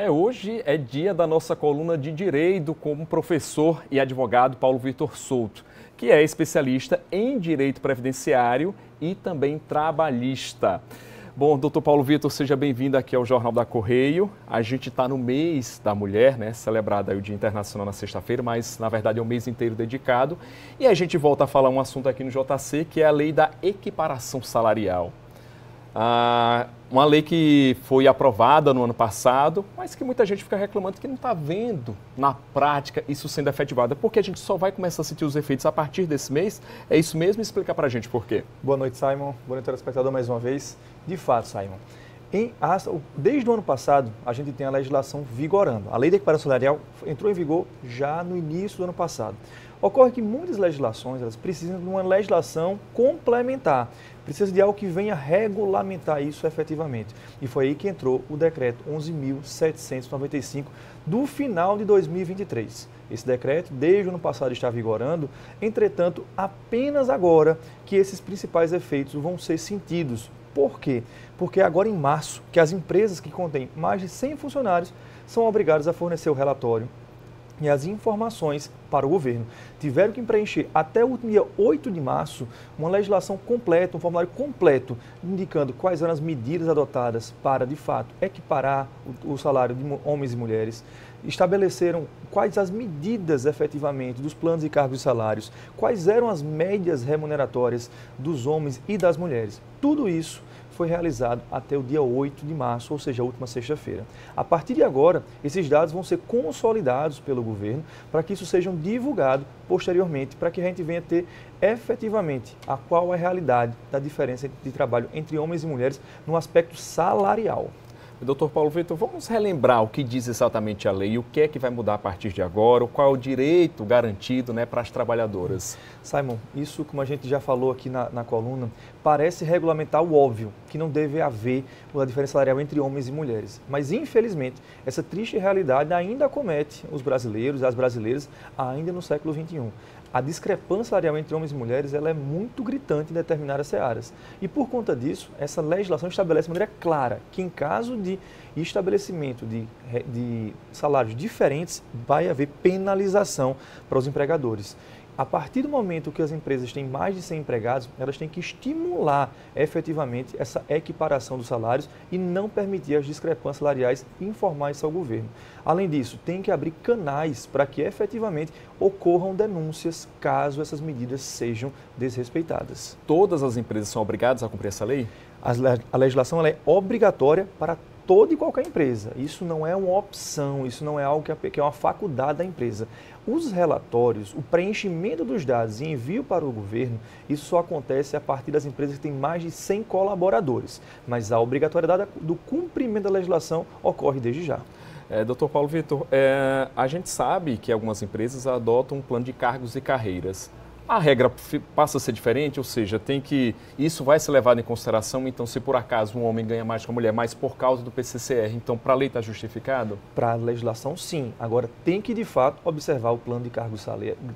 Hoje é dia da nossa coluna de Direito com o professor e advogado Paulo Vitor Souto, que é especialista em Direito Previdenciário e também trabalhista. Bom, doutor Paulo Vitor, seja bem-vindo aqui ao Jornal da Correio. A gente está no mês da mulher, né? Celebrado aí o Dia Internacional na sexta-feira, mas na verdade é um mês inteiro dedicado. E a gente volta a falar um assunto aqui no JC, que é a lei da equiparação salarial. Uma lei que foi aprovada no ano passado, mas que muita gente fica reclamando que não está vendo na prática isso sendo efetivado, porque a gente só vai começar a sentir os efeitos a partir desse mês. É isso mesmo? Explica para a gente por quê. Boa noite, Simon. Boa noite, telespectador, mais uma vez. De fato, Simon, desde o ano passado, a gente tem a legislação vigorando. A lei da equiparação salarial entrou em vigor já no início do ano passado. Ocorre que muitas legislações elas precisam de uma legislação complementar, precisa de algo que venha regulamentar isso efetivamente. E foi aí que entrou o decreto 11.795 do final de 2023. Esse decreto, desde o ano passado, está vigorando, entretanto, apenas agora que esses principais efeitos vão ser sentidos. Por quê? Porque agora em março, que as empresas que contêm mais de 100 funcionários são obrigadas a fornecer o relatório e as informações para o governo. Tiveram que preencher até o último dia 8 de março uma legislação completa, um formulário completo, indicando quais eram as medidas adotadas para, de fato, equiparar o salário de homens e mulheres. Estabeleceram quais as medidas efetivamente dos planos e cargos e salários, quais eram as médias remuneratórias dos homens e das mulheres. Tudo isso foi realizado até o dia 8 de março, ou seja, a última sexta-feira. A partir de agora, esses dados vão ser consolidados pelo governo para que isso seja divulgado posteriormente, para que a gente venha ter efetivamente qual é a realidade da diferença de trabalho entre homens e mulheres no aspecto salarial. Doutor Paulo Vitor, vamos relembrar o que diz exatamente a lei e o que é que vai mudar a partir de agora, qual é o direito garantido, né, para as trabalhadoras. Simon, isso, como a gente já falou aqui na coluna, parece regulamentar o óbvio, que não deve haver uma diferença salarial entre homens e mulheres. Mas, infelizmente, essa triste realidade ainda acomete os brasileiros e as brasileiras ainda no século XXI. A discrepância salarial entre homens e mulheres ela é muito gritante em determinadas searas. E por conta disso, essa legislação estabelece de maneira clara que em caso de estabelecimento de salários diferentes, vai haver penalização para os empregadores. A partir do momento que as empresas têm mais de 100 empregados, elas têm que estimular efetivamente essa equiparação dos salários e não permitir as discrepâncias salariais e informar isso ao governo. Além disso, tem que abrir canais para que efetivamente ocorram denúncias caso essas medidas sejam desrespeitadas. Todas as empresas são obrigadas a cumprir essa lei? A legislação ela é obrigatória para toda e qualquer empresa. Isso não é uma opção, isso não é algo que é uma faculdade da empresa. Os relatórios, o preenchimento dos dados e envio para o governo, isso só acontece a partir das empresas que têm mais de 100 colaboradores. Mas a obrigatoriedade do cumprimento da legislação ocorre desde já. Doutor Paulo Vitor, a gente sabe que algumas empresas adotam um plano de cargos e carreiras. A regra passa a ser diferente, ou seja, isso vai ser levado em consideração, então se por acaso um homem ganha mais que uma mulher, mas por causa do PCCR, então para a lei está justificado? Para a legislação, sim. Agora, tem que de fato observar o plano de cargos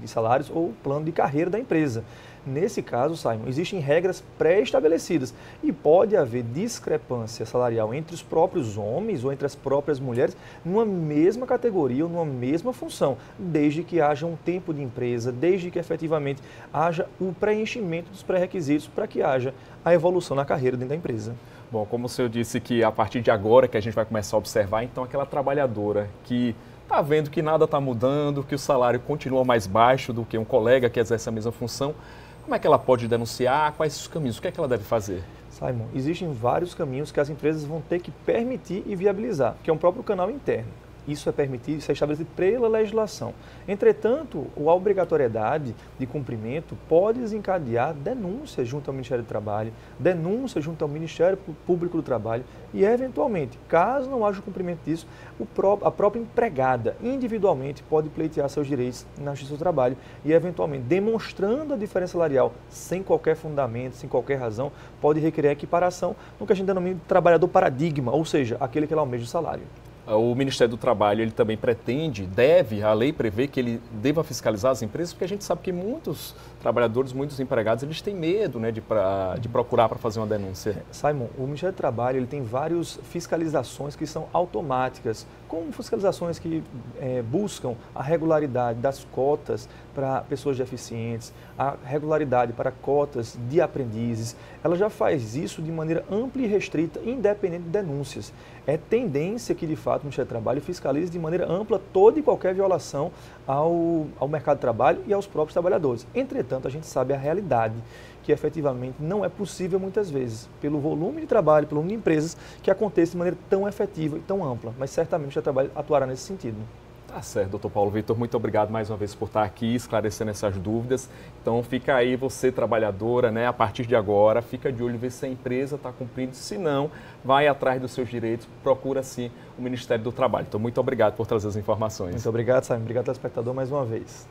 e salários ou o plano de carreira da empresa. Nesse caso, Simon, existem regras pré-estabelecidas e pode haver discrepância salarial entre os próprios homens ou entre as próprias mulheres numa mesma categoria ou numa mesma função, desde que haja um tempo de empresa, desde que efetivamente haja o preenchimento dos pré-requisitos para que haja a evolução na carreira dentro da empresa. Bom, como o senhor disse que a partir de agora que a gente vai começar a observar, então aquela trabalhadora que está vendo que nada está mudando, que o salário continua mais baixo do que um colega que exerce a mesma função, como é que ela pode denunciar? Quais os caminhos? O que é que ela deve fazer? Simon, existem vários caminhos que as empresas vão ter que permitir e viabilizar, que é um próprio canal interno. Isso é permitido, isso é estabelecido pela legislação. Entretanto, a obrigatoriedade de cumprimento pode desencadear denúncias junto ao Ministério do Trabalho, denúncias junto ao Ministério Público do Trabalho e, eventualmente, caso não haja o cumprimento disso, a própria empregada individualmente pode pleitear seus direitos na Justiça do Trabalho e, eventualmente, demonstrando a diferença salarial sem qualquer fundamento, sem qualquer razão, pode requerer equiparação no que a gente denomina de trabalhador paradigma, ou seja, aquele que almeja o salário. o Ministério do Trabalho ele também a lei prevê que ele deva fiscalizar as empresas, porque a gente sabe que muitos trabalhadores, muitos empregados, eles têm medo, né, de procurar para fazer uma denúncia. Simon, o Ministério do Trabalho ele tem várias fiscalizações que são automáticas, como fiscalizações que buscam a regularidade das cotas para pessoas deficientes, a regularidade para cotas de aprendizes. Ela já faz isso de maneira ampla e restrita, independente de denúncias. É tendência que, de fato, o Ministério do Trabalho fiscalize de maneira ampla toda e qualquer violação ao mercado de trabalho e aos próprios trabalhadores. Entretanto, a gente sabe a realidade, que efetivamente não é possível muitas vezes, pelo volume de trabalho, pelo número de empresas, que aconteça de maneira tão efetiva e tão ampla. Mas certamente o Ministério do Trabalho atuará nesse sentido. Tá certo, doutor Paulo Vitor, muito obrigado mais uma vez por estar aqui esclarecendo essas dúvidas. Então fica aí você, trabalhadora, né? A partir de agora, fica de olho, ver se a empresa está cumprindo, se não, vai atrás dos seus direitos, procura sim o Ministério do Trabalho. Então muito obrigado por trazer as informações. Muito obrigado, Simon. Obrigado, telespectador, mais uma vez.